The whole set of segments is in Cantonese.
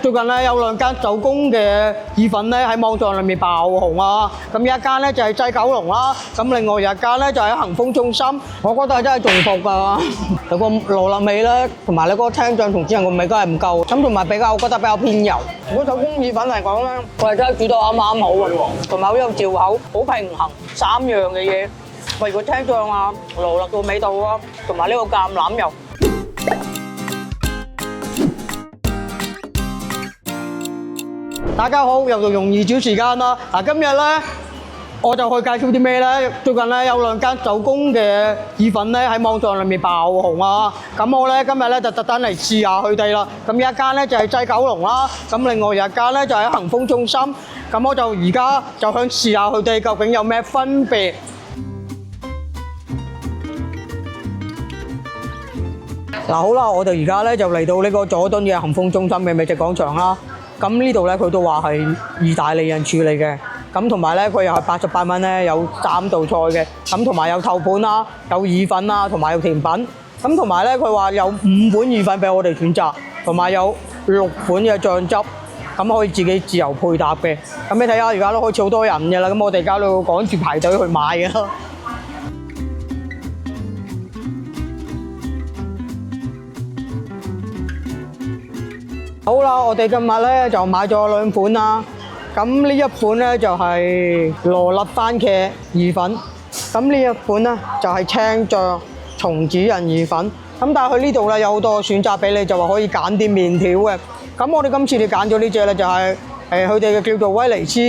最近咧有兩間手工嘅意粉咧喺網上裏面爆紅啊！咁一間咧就係西九龍啦，咁另外有一間咧就喺恒豐中心。我覺得真係中伏㗎，有個羅勒味咧，同埋你嗰個青醬同孜然個味都係唔夠，咁同埋我覺得比較偏油。如果手工意粉嚟講咧，佢係真係煮到啱啱好啊，同埋好有嚼口，好平衡三樣嘅嘢，例如個青醬啊、羅勒個味道啊，同埋呢個橄欖油。大家好，又到容易煮時間啦！今日咧我就去介紹啲咩咧？最近咧有兩間手工嘅意粉咧喺網上裏面爆紅啊！咁我咧今日咧就特登嚟試下佢哋啦。咁一間咧就係西九龍啦，咁另外有一間咧就喺恒豐中心。咁我就而家就想試下佢哋究竟有咩分別。好啦，我哋而家咧就嚟到呢個佐敦嘅恒豐中心嘅美食廣場啦。咁呢度咧佢都話係意大利人處理嘅，咁同埋咧佢又係88蚊咧有3道菜嘅，咁同埋有頭盤啦，有意粉啦，同埋有甜品，咁同埋咧佢話有5款意粉俾我哋選擇，同埋有6款嘅醬汁，咁可以自己自由配搭嘅。咁你睇下而家都開始好多人嘅啦，咁我哋而家都趕住排隊去買嘅啦。好啦，我哋今日咧就買咗2款啦。咁呢一款咧就係羅勒番茄意粉，咁呢一款咧就係青醬松子仁意粉。咁但係佢呢度咧有好多選擇俾你，就話可以揀啲麵條嘅。咁我哋今次你揀咗呢隻咧就係佢哋嘅叫做威尼斯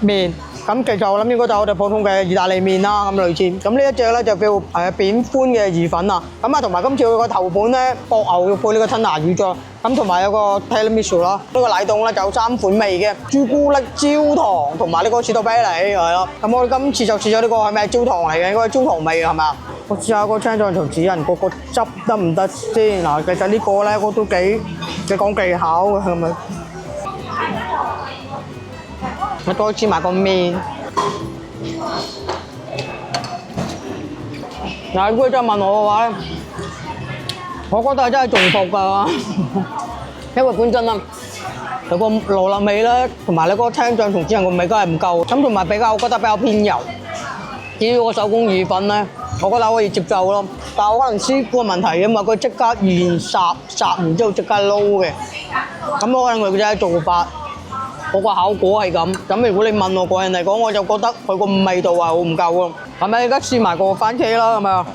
麵。咁其實我諗應該就係我哋普通嘅意大利麵啦，咁類似。咁呢一隻咧就叫扁寬嘅意粉啊。咁啊同埋今次佢個頭盤咧薄牛肉配呢個吞拿魚醬。咁同埋有個 tiramisu 啦，呢個奶凍咧就有3款味嘅，朱古力、焦糖同埋呢個士多啤梨係咯。咁我哋今次就試咗呢個係咩焦糖嚟嘅？應該係焦糖味係嘛？我試下個青醬松子仁個汁得唔得先？嗱，其實呢個咧我都幾講技巧嘅係咪？我再試埋個麵。嗱，如果真係問我嘅話咧，我覺得係真係中伏㗎，因為本身啦有個羅勒味咧，同埋你嗰個青醬同孜然個味都係唔夠，咁同埋我覺得比較偏油。至於個手工意粉咧，我覺得可以接受咯，但係我可能師傅嘅問題啊嘛，佢即刻現霎完之後即刻撈嘅，咁我可能佢真係做法，我個效果係咁。咁如果你問我個人嚟講，我就覺得佢個味道係好唔夠咯。係咪而家試埋個番茄啦？係咪啊？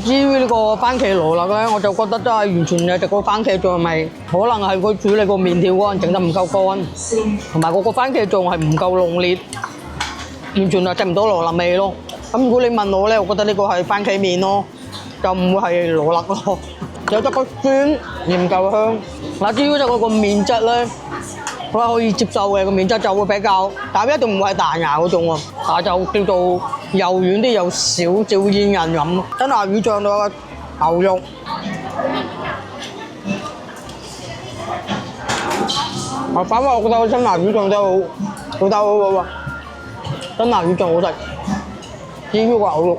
至於呢個番茄羅勒咧，我就覺得真係完全係食個番茄醬味，可能係佢處理個麵條嗰陣整得唔夠乾，同埋個番茄醬係唔夠濃烈，完全係食唔到羅勒味咯。咁如果你問我咧，我覺得呢個係番茄麵咯，就唔會係羅勒咯，有得個酸而唔夠香。至於就嗰個麵質咧，我覺得可以接受嘅，個麵質就會比較，但係一定唔會係彈牙嗰種喎，但係就叫做柔軟啲，有少少煙韌咁。吞拿魚醬到個牛肉，反而我覺得個吞拿魚醬都好喎，吞拿魚醬好食。至於個牛肉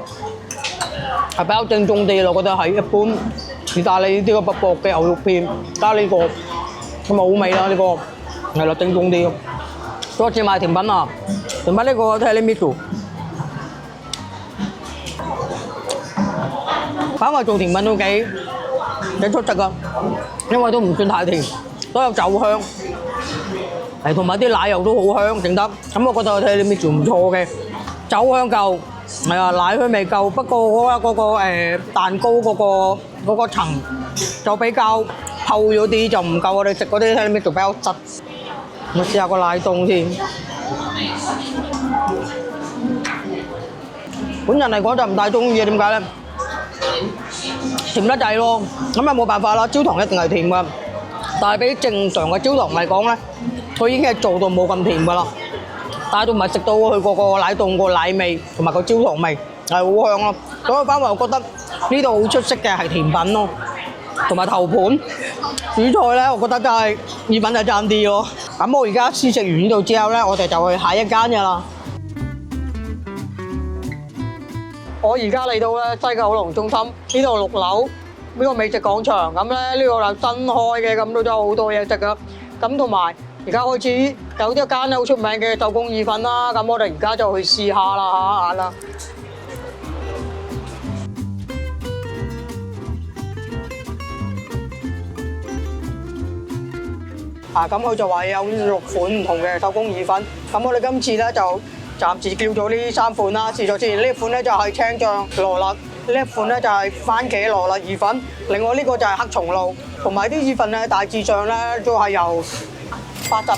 係比較正宗啲咯，我覺得係一般意大利呢啲個薄嘅牛肉片加呢個咁啊好味啦呢個。係啦，正宗啲。再試埋甜品啊！甜品呢個tiramisu，反為做甜品都幾出色㗎，因為都唔算太甜，都有酒香，同埋啲奶油都好香，整得。咁我覺得tiramisu唔錯嘅，酒香夠，係啊，奶香味夠。不過嗰個蛋糕嗰個層就比較厚咗啲，就唔夠我哋食嗰啲tiramisu比較質。我試下個奶凍先。本人嚟講就唔太中意嘅，點解咧？甜得滯咯，咁啊冇辦法啦，焦糖一定係甜㗎。但係比正常嘅焦糖嚟講咧，佢已經係做到冇咁甜㗎啦。但係都唔係食到佢個奶凍個奶味同埋個焦糖味係好香咯。所以反為我覺得呢度好出色嘅係甜品咯，同埋頭盤。主菜咧，我覺得真係意粉就爭啲咯。咁我而家試食完呢度之後咧，我哋就去下一間㗎啦。我而家嚟到咧西九龍中心呢度6樓呢個美食廣場，咁咧呢度係新開嘅，咁都有好多嘢食噶。咁同埋而家開始有啲間好出名嘅手工意粉啦，咁我哋而家就去試下啦嚇。咁佢就話有6款唔同嘅手工意粉，咁我哋今次咧就暫時叫咗呢3款啦，試咗先。呢一款咧就係青醬羅勒，呢一款咧就係番茄羅勒意粉，另外呢個就係黑松露，同埋啲意粉咧大致上咧都係由80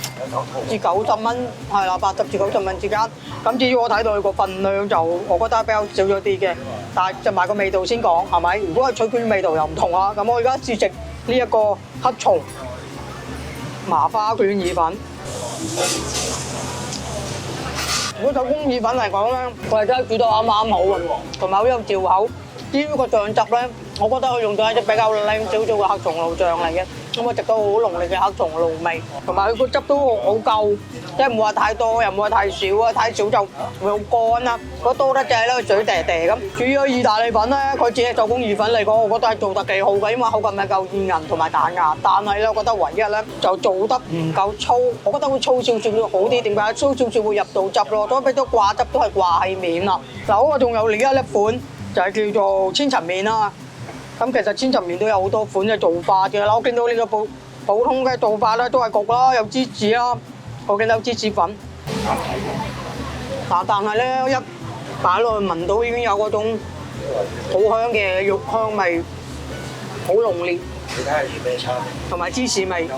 至90蚊，係啦，80至90蚊之間。咁至於我睇到佢個份量就，我覺得比較少咗啲嘅，但係就埋個味道先講，係咪？如果係取決於味道又唔同啊。咁我而家試食呢一個黑松麻花卷意粉。如果手工意粉嚟講咧，佢係真係煮到啱啱好啊，同埋好有嚼口。至於個醬汁咧，我覺得佢用咗一啲比較靚少少嘅黑松露醬嚟嘅，咁我食到好濃烈嘅黑松露味，同埋佢個汁都好夠，即係唔會話太多，又唔會話太少啊，太少就會好乾啦。如果多得滯咧，水嗲嗲咁。至於意大利粉咧，佢自己手工意粉嚟講，我覺得係做得幾好嘅，因為口感係夠煙韌同埋彈牙。但係咧，我覺得唯一咧就做得唔夠粗，我覺得會粗少少會好啲。點解？粗少少會入到汁咯，所以變咗掛汁都係掛喺面啦。嗱，我仲有另一款就係叫做千層麵啦。咁其實千層麵都有好多款嘅做法嘅啦。我見到呢個普通嘅做法咧都係焗啦，有芝士啦，我見到有芝士粉。但係咧一擺落去聞到已經有嗰種好香嘅肉香味，好濃烈。同埋芝士味。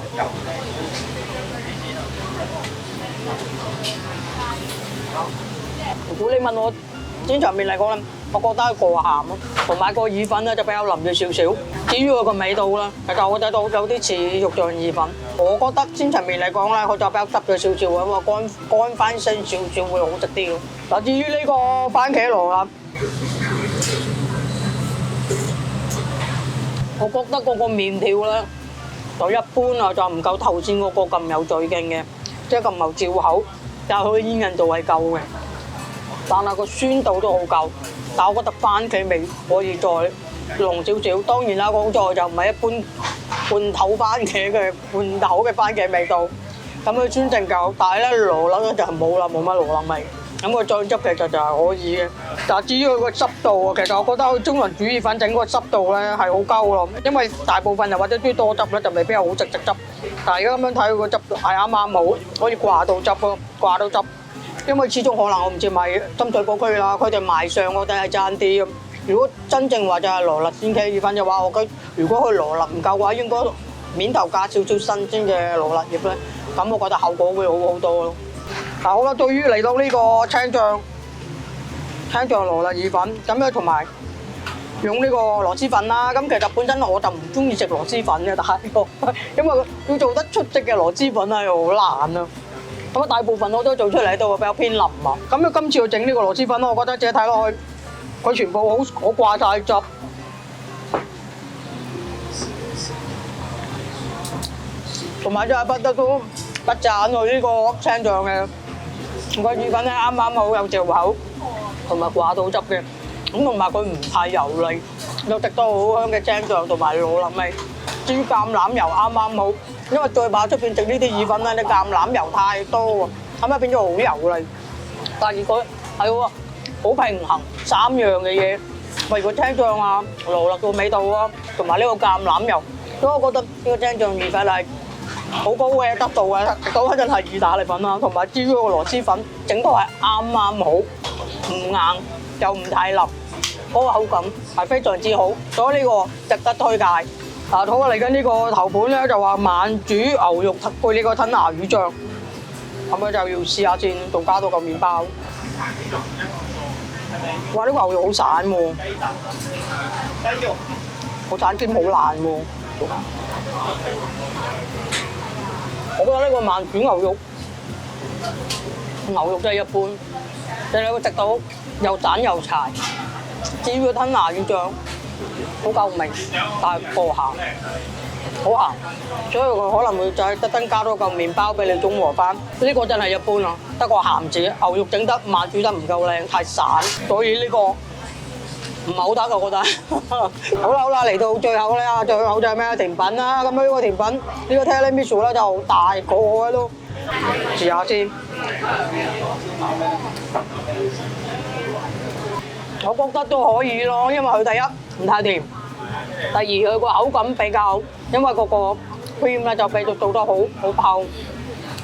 如果你問我千層麵嚟講咧，我覺得係過鹹咯，同埋個意粉咧就比較腍咗少少。至於佢個味道啦，其實我睇到有啲似肉醬意粉。我覺得千層麵嚟講咧，佢就比較濕咗少少，咁啊乾翻身少少會好食啲咯。嗱，至於呢個番茄羅勒，我覺得嗰個麵條咧就一般啊，就唔夠頭先嗰個咁有嘴勁嘅，即係咁有嚼口，但係佢嘅煙韌度係夠嘅。但係個酸度都好夠，但我覺得番茄味可以再濃少少。當然啦，好在就唔係一般罐頭番茄嘅罐頭嘅番茄味道，咁佢酸淨夠。但係咧羅勒咧就係冇啦，冇乜羅勒味。咁個醬汁其實就係可以嘅。但係至於佢個濕度啊，其實我覺得佢中環煮意粉整個濕度咧係好夠咯，因為大部分人或者中意多汁咧就未必係好直汁。但係而家咁樣睇佢個汁係啱啱好，可以掛到汁咯，掛到汁。因為始終可能我唔知賣深水埗區啦，佢哋賣相我哋係爭啲咁。如果真正話就係羅勒鮮茄意粉嘅話，我覺得如果佢羅勒唔夠嘅話，應該面頭加少少新鮮嘅羅勒葉咧，咁我覺得效果會好好多咯。嗱，好啦，對於嚟到呢個青醬羅勒意粉，咁咧同埋用呢個螺螄粉啦。咁其實本身我就唔中意食螺螄粉嘅，但係因為要做得出色嘅螺螄粉係好難啊。咁啊，大部分我都做出嚟都比較偏腍啊。咁啊，今次我整呢個螺螄粉咧，我覺得自己睇落去，佢全部好掛晒汁，同埋真係不得都不讚佢呢個青醬嘅個意粉咧，啱啱好有嚼口，同埋掛到汁嘅。咁同埋佢唔太油膩，又食到好香嘅青醬同埋羅勒味。至於橄欖油啱啱好。因為再把出邊食呢啲意粉咧，啲橄欖油太多喎，咁啊變咗好油膩。但係佢係喎，好平衡3樣嘅嘢，例如個青醬啊、羅勒個味道啊，同埋呢個橄欖油，所以我覺得呢個青醬意粉係好高嘅質素嘅，食到嗰陣係意大利粉啦。同埋至於個螺螄粉，整到係啱啱好，唔硬又唔太腍，嗰個口感係非常之好，所以呢個值得推介。好啊，嚟緊呢個頭盤咧就話慢煮牛肉配呢個吞拿魚醬，咁啊就要試下先，仲加多個麵包。哇！呢個牛肉好散喎，好散兼好爛喎。我覺得呢個慢煮牛肉真係一般，你會食到又散又柴。至於個吞拿魚醬，好夠味，但係過鹹，好鹹，所以佢可能會再特登加多嚿麵包俾你中和翻。呢個真係一般啊，得個鹹字。牛肉整得慢煮得唔夠靚，太散，所以呢個唔係好得我覺得。好啦，嚟到最後咧，最後就係咩甜品啦。咁呢個甜品呢個 Tiramisu 咧就大個嘅都，試下先。我覺得都可以咯，因為佢第一唔太甜，第二佢個口感比較，因為嗰個 cream 咧就俾到做得好泡，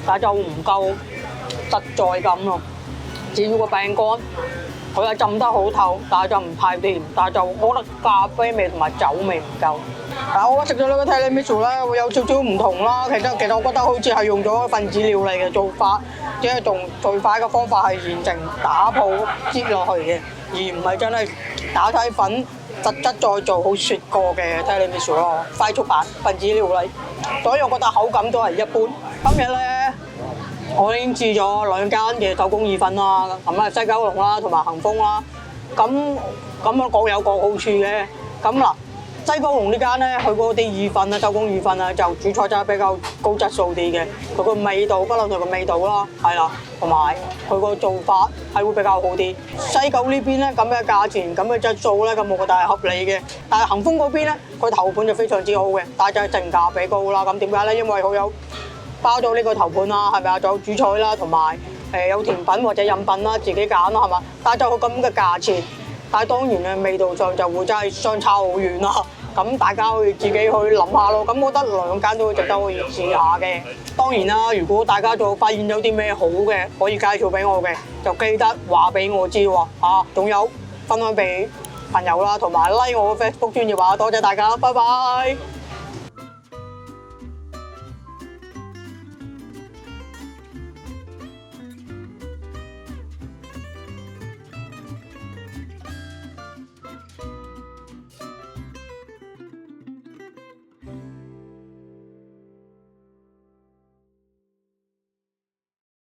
但係就唔夠實在感咯。至於個餅乾，佢係浸得好透，但係就唔太甜，但係就覺得咖啡味同埋酒味唔夠。但係我食咗呢個 Tiramisu 咧，會有少少唔同啦。其實我覺得好似係用咗分子料理嘅做法，即係用最快嘅方法係現成打泡擠落去嘅，而唔係真係打低粉實質再做好雪過嘅 Tiramisu 咯，快速版分子料理。所以我覺得口感都係一般。今日咧，我已經試咗2間嘅手工意粉啦，咁啊西九龍啦同埋恒豐啦，咁我各有各好處嘅。咁嗱，西九龍呢間咧，佢嗰啲意粉啊，手工意粉啊，就主菜就係比較高質素啲嘅，佢個味道不論佢個味道啦，係啦，同埋佢個做法係會比較好啲。西九呢邊咧咁嘅價錢，咁嘅質素咧，咁我覺得係合理嘅。但係恒豐嗰邊咧，佢頭盤就非常之好嘅，但係就係性價比高啦。咁點解咧？因為佢有包咗呢個頭盤啦，係咪啊？仲有主菜啦，同埋有甜品或者飲品啦，自己揀啦，係嘛？但係就佢咁嘅價錢，但係當然嘅味道上就會真係相差好遠啦。咁大家可以自己去諗下咯。咁我覺得2間都值得可以試下嘅。當然啦，如果大家仲發現有啲咩好嘅可以介紹俾我嘅，就記得話俾我知喎。仲有分享俾朋友啦，同埋 like 我個 Facebook 專頁話多謝大家，拜拜。